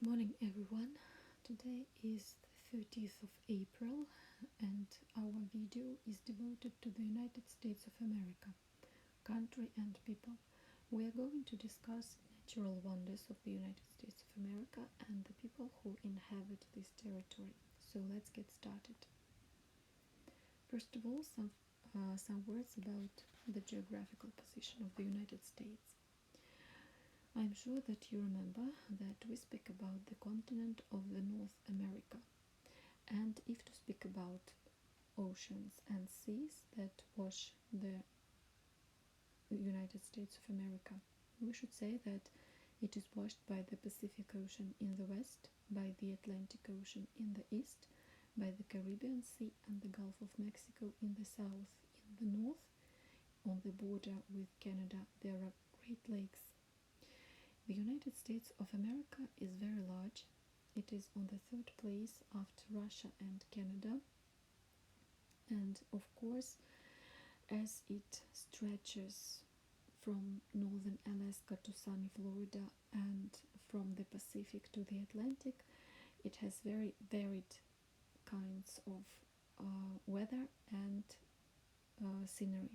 Good morning, everyone. Today is the 30th of April, and our video is devoted to the United States of America, country and people. We are going to discuss natural wonders of the United States of America and the people who inhabit this territory. So let's get started. First of all, some words about the geographical position of the United States. I'm sure that you remember that we speak about the continent of the North America, and if to speak about oceans and seas that wash the United States of America, we should say that it is washed by the Pacific Ocean in the west, by the Atlantic Ocean in the east, by the Caribbean Sea and the Gulf of Mexico in the south. In the north, on the border with Canada, there are Great Lakes. The United States of America is very large. It is on the third place after Russia and Canada. And of course, as it stretches from northern Alaska to sunny Florida and from the Pacific to the Atlantic, it has very varied kinds of weather and scenery.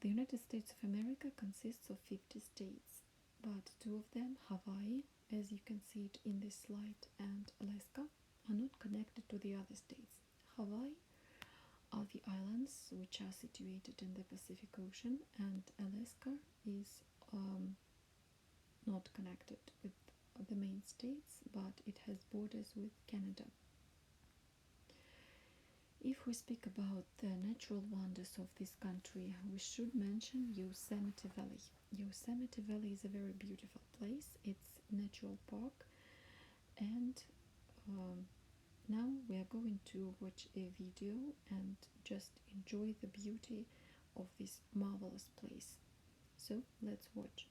The United States of America consists of 50 states, but two of them, Hawaii, as you can see it in this slide, and Alaska, are not connected to the other states. Hawaii are the islands which are situated in the Pacific Ocean, and Alaska is not connected with the main states, but it has borders with Canada. If we speak about the natural wonders of this country, we should mention Yosemite Valley. Yosemite Valley is a very beautiful place. It's a natural park, and now we are going to watch a video and just enjoy the beauty of this marvelous place. So let's watch.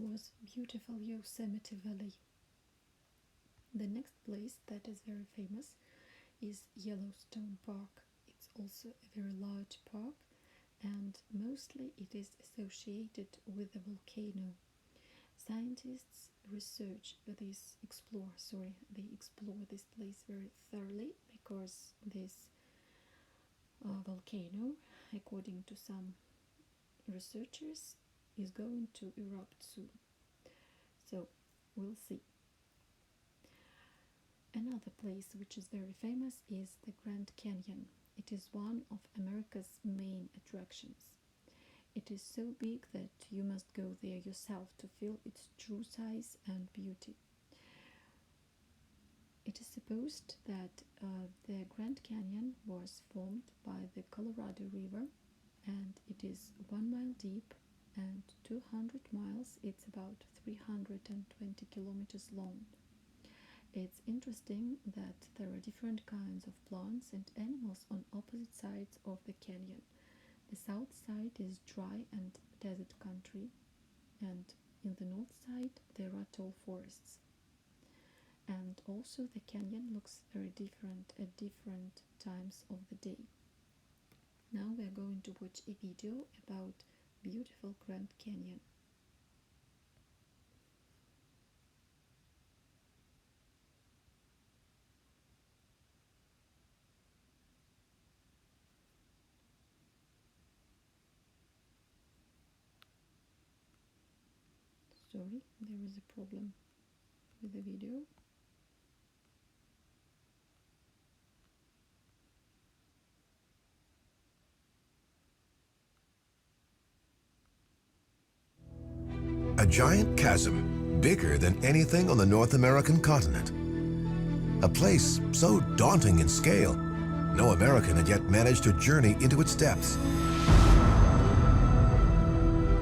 was beautiful Yosemite Valley. The next place that is very famous is Yellowstone Park. It's also a very large park, and mostly it is associated with a volcano. Scientists explore this place very thoroughly because this volcano, according to some researchers, is going to erupt soon. So we'll see. Another place which is very famous is the Grand Canyon. It is one of America's main attractions. It is so big that you must go there yourself to feel its true size and beauty. It is supposed that the Grand Canyon was formed by the Colorado River, and it is 1 mile deep and 200 miles. It's about 320 kilometers long. It's interesting that there are different kinds of plants and animals on opposite sides of the canyon. The south side is dry and desert country, and in the north side there are tall forests. And also the canyon looks very different at different times of the day. Now we are going to watch a video about beautiful Grand Canyon. Sorry, there is a problem with the video. A giant chasm, bigger than anything on the North American continent. A place so daunting in scale, no American had yet managed to journey into its depths.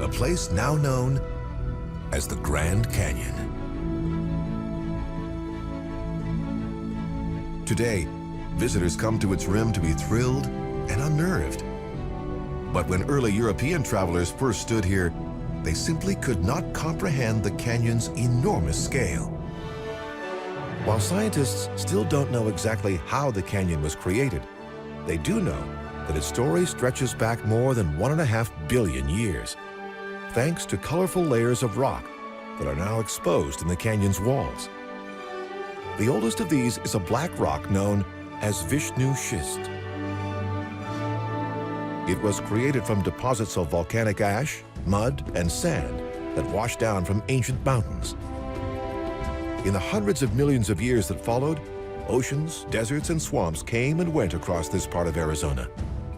A place now known as the Grand Canyon. Today, visitors come to its rim to be thrilled and unnerved. But when early European travelers first stood here, they simply could not comprehend the canyon's enormous scale. While scientists still don't know exactly how the canyon was created, they do know that its story stretches back more than 1.5 billion years, thanks to colorful layers of rock that are now exposed in the canyon's walls. The oldest of these is a black rock known as Vishnu schist. It was created from deposits of volcanic ash, mud, and sand that washed down from ancient mountains. In the hundreds of millions of years that followed, oceans, deserts, and swamps came and went across this part of Arizona,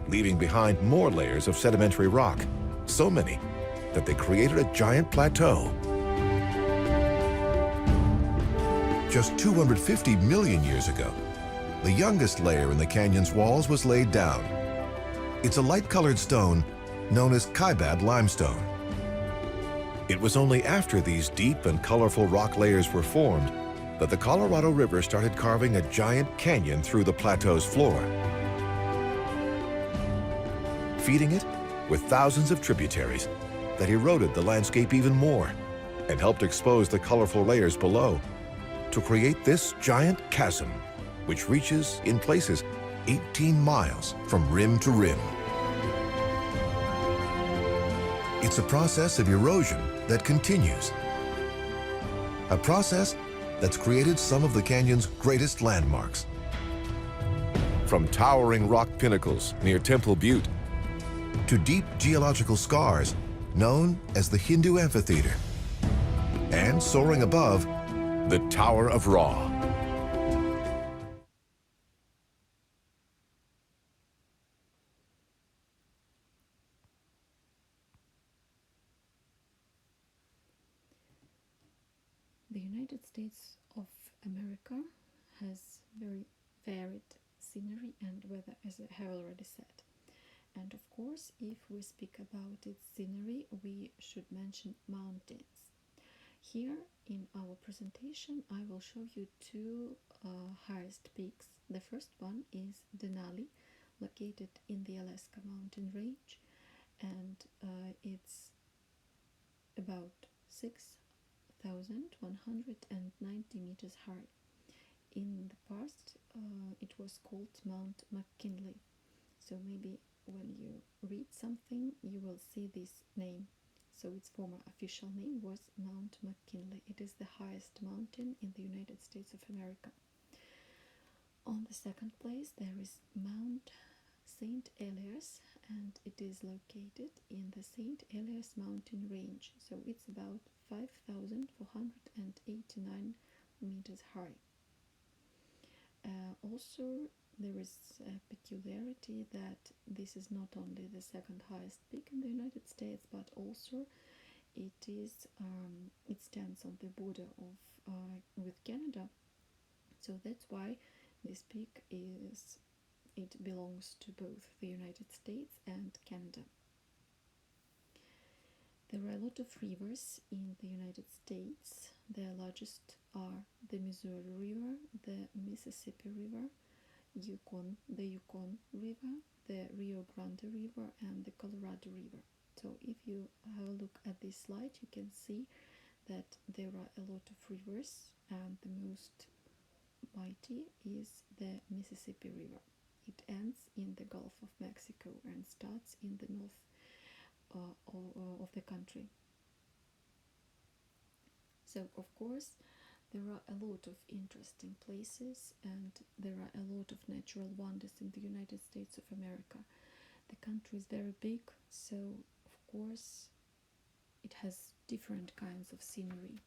leaving behind more layers of sedimentary rock, so many that they created a giant plateau. Just 250 million years ago, the youngest layer in the canyon's walls was laid down. It's a light-colored stone known as Kaibab limestone. It was only after these deep and colorful rock layers were formed that the Colorado River started carving a giant canyon through the plateau's floor, feeding it with thousands of tributaries that eroded the landscape even more and helped expose the colorful layers below to create this giant chasm, which reaches, in places, 18 miles from rim to rim. It's a process of erosion that continues. A process that's created some of the canyon's greatest landmarks. From towering rock pinnacles near Temple Butte to deep geological scars known as the Hindu Amphitheater, and soaring above, the Tower of Ra. The United States of America has very varied scenery and weather, as I have already said. And of course, if we speak about its scenery, we should mention mountains. Here in our presentation, I will show you two highest peaks. The first one is Denali, located in the Alaska mountain range, and it's about 6 5,190 meters high. In the past, it was called Mount McKinley. So maybe when you read something, you will see this name. So its former official name was Mount McKinley. It is the highest mountain in the United States of America. On the second place, there is Mount St. Elias, and it is located in the St. Elias mountain range. So it's about 5,489 meters high. Also, there is a peculiarity that this is not only the second highest peak in the United States, but also it stands on the border of with Canada. So that's why this peak belongs to both the United States and Canada. There are a lot of rivers in the United States. The largest are the Missouri River, the Mississippi River, the Yukon River, the Rio Grande River, and the Colorado River. So if you have a look at this slide, you can see that there are a lot of rivers, and the most mighty is the Mississippi River. It ends in the Gulf of Mexico and starts in the north of the country. So of course there are a lot of interesting places, and there are a lot of natural wonders in the United States of America. The country is very big, so of course it has different kinds of scenery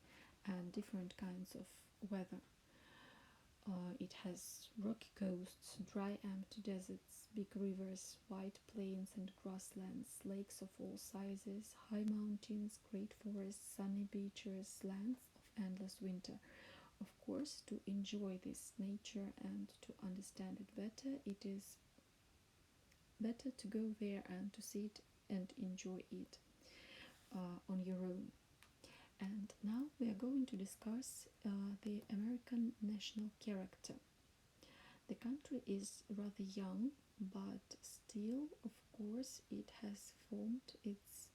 and different kinds of weather. It has rocky coasts, dry empty deserts, big rivers, wide plains and grasslands, lakes of all sizes, high mountains, great forests, sunny beaches, lands of endless winter. Of course, to enjoy this nature and to understand it better, it is better to go there and to see it and enjoy it on your own. And now we are going to discuss the American national character. The country is rather young, but still, of course, it has formed its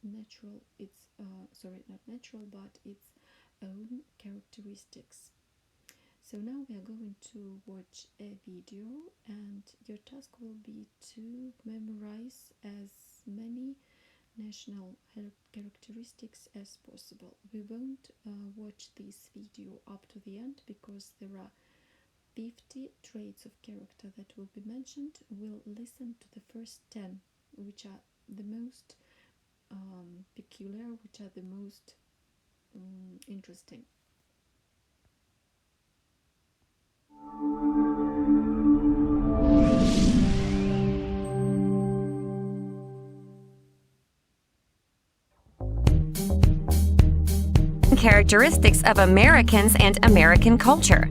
own characteristics. So now we are going to watch a video, and your task will be to memorize as many national characteristics as possible. We won't watch this video up to the end because there are 50 traits of character that will be mentioned. We'll listen to the first 10, which are the most peculiar, which are the most interesting. Characteristics of Americans and American culture.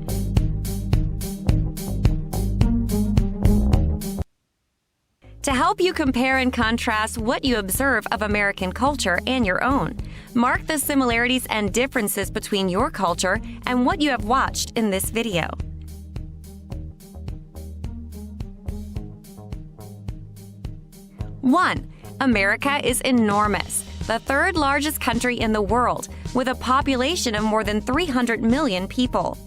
To help you compare and contrast what you observe of American culture and your own, mark the similarities and differences between your culture and what you have watched in this video. One, America is enormous, the third largest country in the world, with a population of more than 300 million people.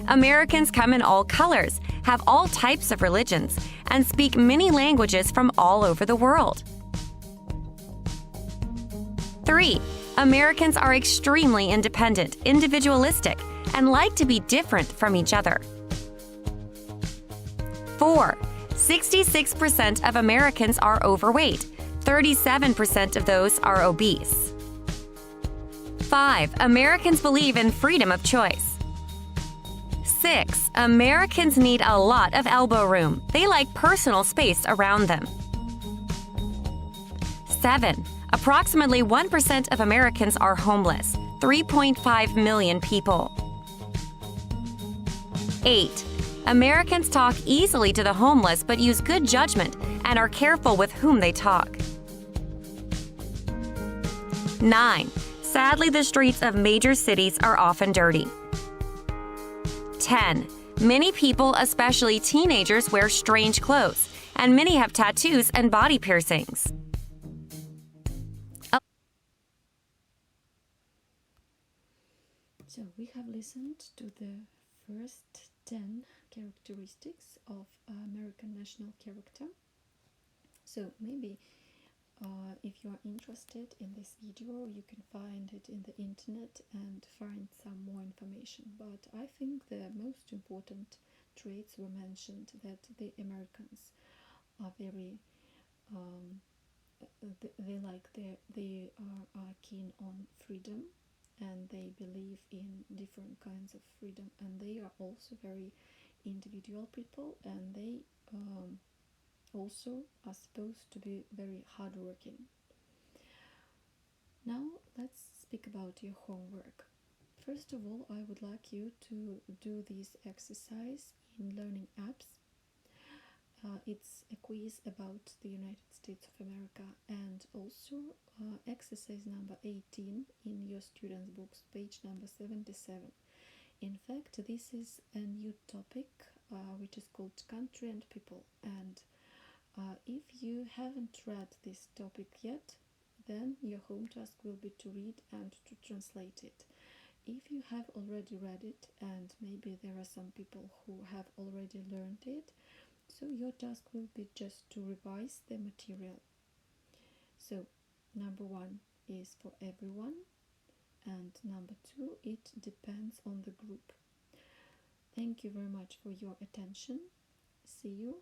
Americans come in all colors, have all types of religions, and speak many languages from all over the world. 3. Americans are extremely independent, individualistic, and like to be different from each other. 4. 66% of Americans are overweight. 37% of those are obese. 5. Americans believe in freedom of choice. 6. Americans need a lot of elbow room. They like personal space around them. 7. Approximately 1% of Americans are homeless, 3.5 million people. 8. Americans talk easily to the homeless but use good judgment and are careful with whom they talk. 9. Sadly, the streets of major cities are often dirty. 10. Many people, especially teenagers, wear strange clothes, and many have tattoos and body piercings. So we have listened to the first 10 characteristics of American national character. So maybe if you are interested in this video, you can find it in the internet and find some more information. But I think the most important traits were mentioned, that the Americans are very they are keen on freedom, and they believe in different kinds of freedom, and they are also very individual people, and they also are supposed to be very hardworking. Now let's speak about your homework. First of all, I would like you to do this exercise in Learning Apps. It's a quiz about the United States of America, and also exercise number 18 in your students' books, page number 77. In fact, this is a new topic which is called Country and People, and if you haven't read this topic yet, then your home task will be to read and to translate it. If you have already read it, and maybe there are some people who have already learned it, so your task will be just to revise the material. So number 1 is for everyone, and number 2, it depends on the group. Thank you very much for your attention. See you